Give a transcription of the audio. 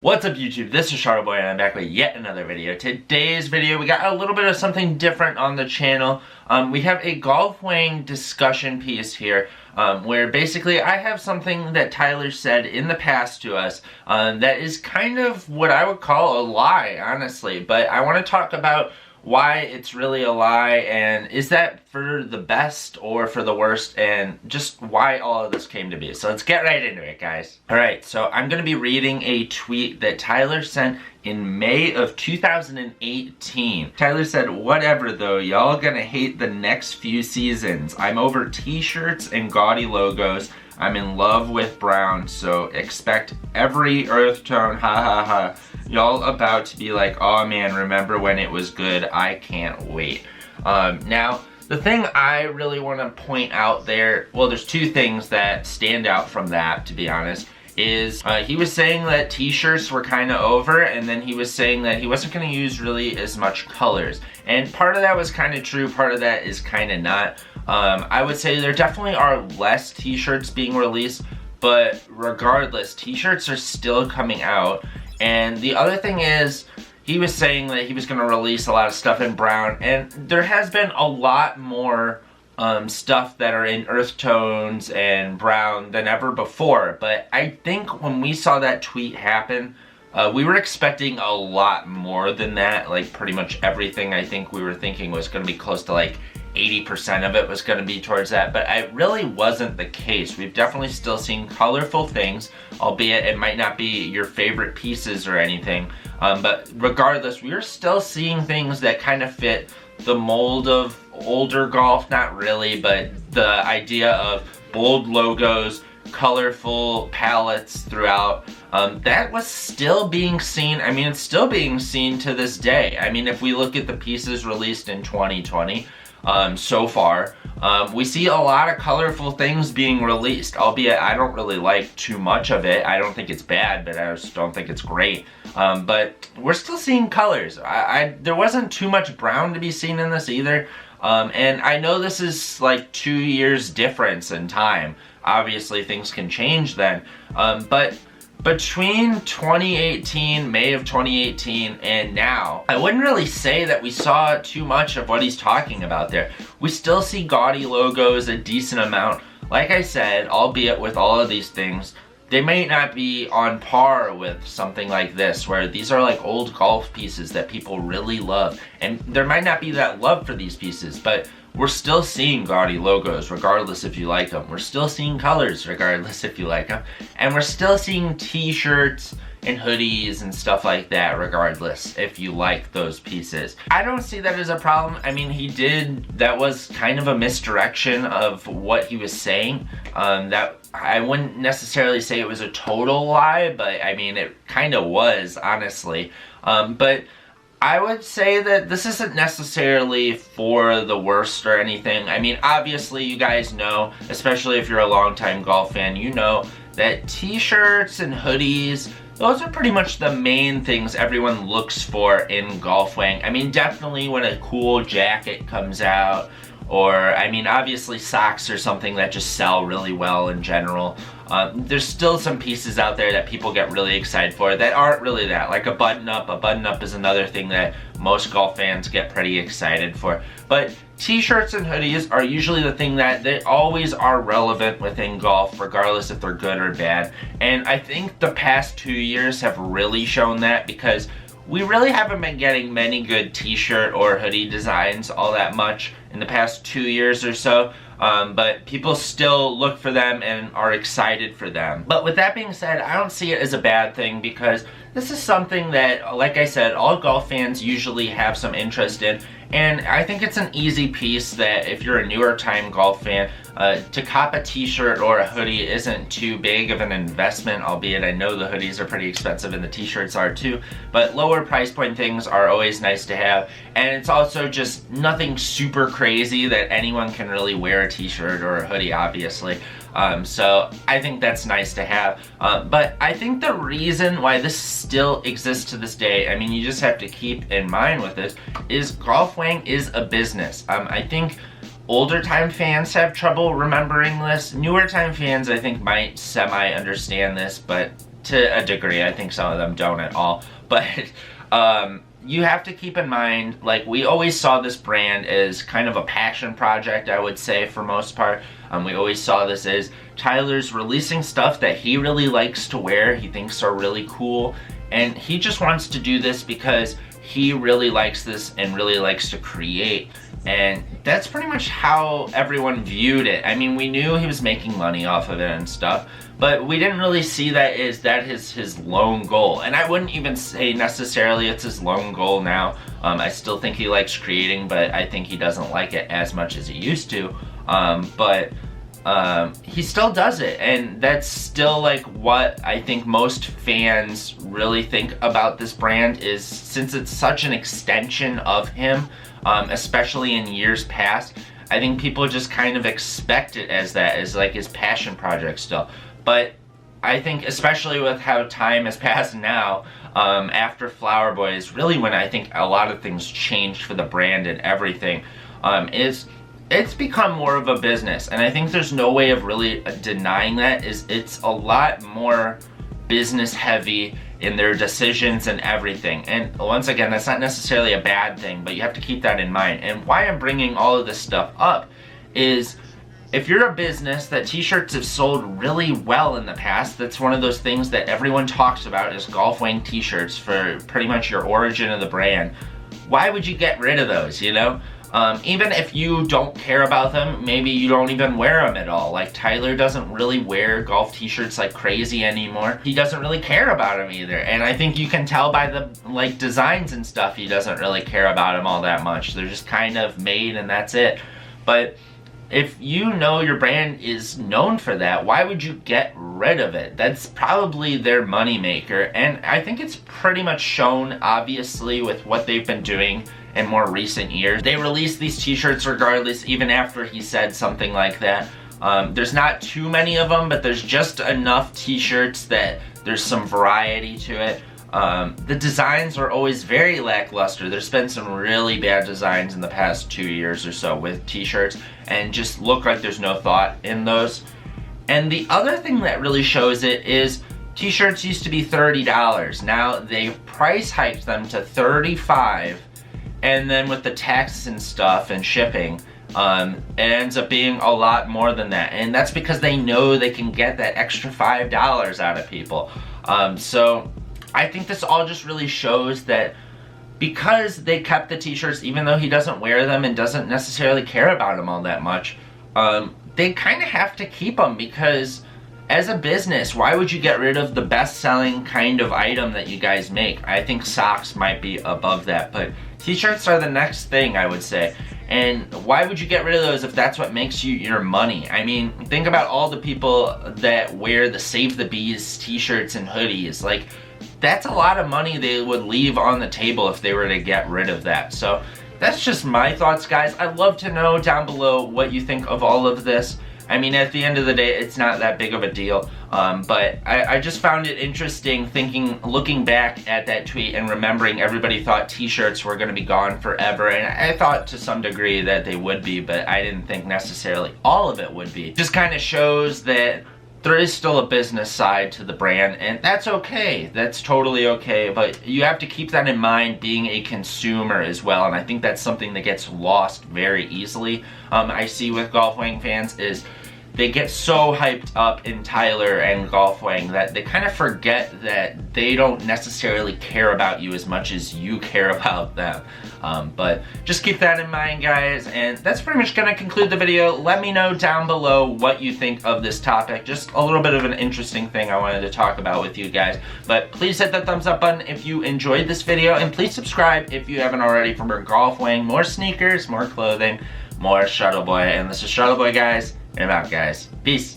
What's up YouTube, this is Shuttleboy and I'm back with yet another video. Today's video, we got a little bit of something different on the channel. We have a Golf Wang discussion piece here, where basically I have something that Tyler said in the past to us that is kind of what I would call a lie, honestly. But I want to talk about why it's really a lie, and is that for the best or for the worst, and just why all of this came to be. So let's get right into it, guys. Alright, so I'm going to be reading a tweet that Tyler sent in May of 2018. Tyler said, "Whatever though, y'all gonna hate the next few seasons. I'm over t-shirts and gaudy logos. I'm in love with brown, so expect every earth tone, ha ha ha. Y'all about to be like, oh man, remember when it was good? I can't wait." Now, the thing I really want to point out there, well, there's two things that stand out from that, to be honest, is he was saying that t-shirts were kind of over, and then he was saying that he wasn't going to use really as much colors. And part of that was kind of true, part of that is kind of not. I would say there definitely are less t-shirts being released, but regardless, t-shirts are still coming out. And the other thing is, he was saying that he was going to release a lot of stuff in brown, and there has been a lot more stuff that are in earth tones and brown than ever before. But I think when we saw that tweet happen, we were expecting a lot more than that. Like pretty much everything I think we were thinking was going to be close to like 80% of it was going to be towards that, but it really wasn't the case. We've definitely still seen colorful things, albeit it might not be your favorite pieces or anything, but regardless, we're still seeing things that kind of fit the mold of older golf. Not really, but the idea of bold logos, colorful palettes throughout, that was still being seen. I mean, it's still being seen to this day. I mean, if we look at the pieces released in 2020, so far, we see a lot of colorful things being released, albeit I don't really like too much of it. I don't think it's bad, but I just don't think it's great. But we're still seeing colors. There wasn't too much brown to be seen in this either. And I know this is like 2 years difference in time. Obviously things can change then. But between May of 2018 and now, I wouldn't really say that we saw too much of what he's talking about there. We still see gaudy logos a decent amount. Like I said, albeit with all of these things, they may not be on par with something like this, where these are like old golf pieces that people really love. And there might not be that love for these pieces, but we're still seeing gaudy logos regardless if you like them. We're still seeing colors regardless if you like them. And we're still seeing t-shirts and hoodies and stuff like that regardless if you like those pieces. I don't see that as a problem. I mean, that was kind of a misdirection of what he was saying. That I wouldn't necessarily say it was a total lie, but I mean, it kind of was, honestly. But I would say that this isn't necessarily for the worst or anything. I mean, obviously you guys know, especially if you're a longtime golf fan, you know that t-shirts and hoodies, those are pretty much the main things everyone looks for in Golf Wang. I mean, definitely when a cool jacket comes out, or, I mean, obviously socks are something that just sell really well in general. There's still some pieces out there that people get really excited for that aren't really that, like a button-up. A button-up is another thing that most golf fans get pretty excited for. But t-shirts and hoodies are usually the thing that they always are relevant within golf, regardless if they're good or bad. And I think the past 2 years have really shown that, because we really haven't been getting many good t-shirt or hoodie designs all that much in the past 2 years or so. But people still look for them and are excited for them. But with that being said, I don't see it as a bad thing, because this is something that, like I said, all golf fans usually have some interest in. And I think it's an easy piece that if you're a newer time golf fan, to cop a t-shirt or a hoodie isn't too big of an investment, albeit I know the hoodies are pretty expensive and the t-shirts are too, but lower price point things are always nice to have. And it's also just nothing super crazy that anyone can really wear a t-shirt or a hoodie, obviously. So I think that's nice to have. But I think the reason why this still exists to this day, I mean, you just have to keep in mind with this, is Golf Wang is a business. I think older time fans have trouble remembering this. Newer time fans, I think, might semi-understand this, but to a degree. I think some of them don't at all. But you have to keep in mind, like, we always saw this brand as kind of a passion project, I would say, for most part. We always saw this as Tyler's releasing stuff that he really likes to wear, he thinks are really cool, and he just wants to do this because he really likes this and really likes to create. And that's pretty much how everyone viewed it. I mean, we knew he was making money off of it and stuff, but we didn't really see that as his lone goal. And I wouldn't even say necessarily it's his lone goal now. I still think he likes creating, but I think he doesn't like it as much as he used to. But he still does it, and that's still like what I think most fans really think about this brand, is since it's such an extension of him, especially in years past, I think people just kind of expect it as that, as like his passion project still. But I think especially with how time has passed now, after Flower Boy is really when I think a lot of things changed for the brand and everything, it's become more of a business, and I think there's no way of really denying that. It's a lot more business heavy in their decisions and everything. And once again, that's not necessarily a bad thing, but you have to keep that in mind. And why I'm bringing all of this stuff up is, if you're a business that t-shirts have sold really well in the past, that's one of those things that everyone talks about, is Golf Wang t-shirts for pretty much your origin of the brand. Why would you get rid of those, you know? Even if you don't care about them, maybe you don't even wear them at all. Like, Tyler doesn't really wear golf t-shirts like crazy anymore. He doesn't really care about them either. And I think you can tell by the, like, designs and stuff, he doesn't really care about them all that much. They're just kind of made and that's it. But if you know your brand is known for that, why would you get rid of it? That's probably their moneymaker. And I think it's pretty much shown, obviously, with what they've been doing in more recent years. They released these t-shirts regardless, even after he said something like that. There's not too many of them, but there's just enough t-shirts that there's some variety to it. The designs are always very lackluster. There's been some really bad designs in the past 2 years or so with t-shirts, and just look like there's no thought in those. And the other thing that really shows it is, t-shirts used to be $30. Now they've price hiked them to $35. And then with the taxes and stuff and shipping, it ends up being a lot more than that. And that's because they know they can get that extra $5 out of people. So I think this all just really shows that because they kept the t-shirts, even though he doesn't wear them and doesn't necessarily care about them all that much, they kind of have to keep them, because as a business, why would you get rid of the best-selling kind of item that you guys make? I think socks might be above that, but t-shirts are the next thing, I would say. And why would you get rid of those if that's what makes you your money? I mean, think about all the people that wear the Save the Bees t-shirts and hoodies. Like, that's a lot of money they would leave on the table if they were to get rid of that. So that's just my thoughts, guys. I'd love to know down below what you think of all of this. I mean, at the end of the day, it's not that big of a deal, but I just found it interesting looking back at that tweet and remembering everybody thought t-shirts were going to be gone forever, and I thought to some degree that they would be, but I didn't think necessarily all of it would be. Just kind of shows that there is still a business side to the brand, and that's okay. That's totally okay, but you have to keep that in mind being a consumer as well, and I think that's something that gets lost very easily. I see with Golf Wang fans is they get so hyped up in Tyler and Golf Wang that they kind of forget that they don't necessarily care about you as much as you care about them. But just keep that in mind, guys, and that's pretty much gonna conclude the video. Let me know down below what you think of this topic. Just a little bit of an interesting thing I wanted to talk about with you guys. But please hit that thumbs up button if you enjoyed this video, and please subscribe if you haven't already for more Golf Wang, more sneakers, more clothing, more Shuttleboy. And this is Shuttleboy, guys, and I'm out, guys. Peace.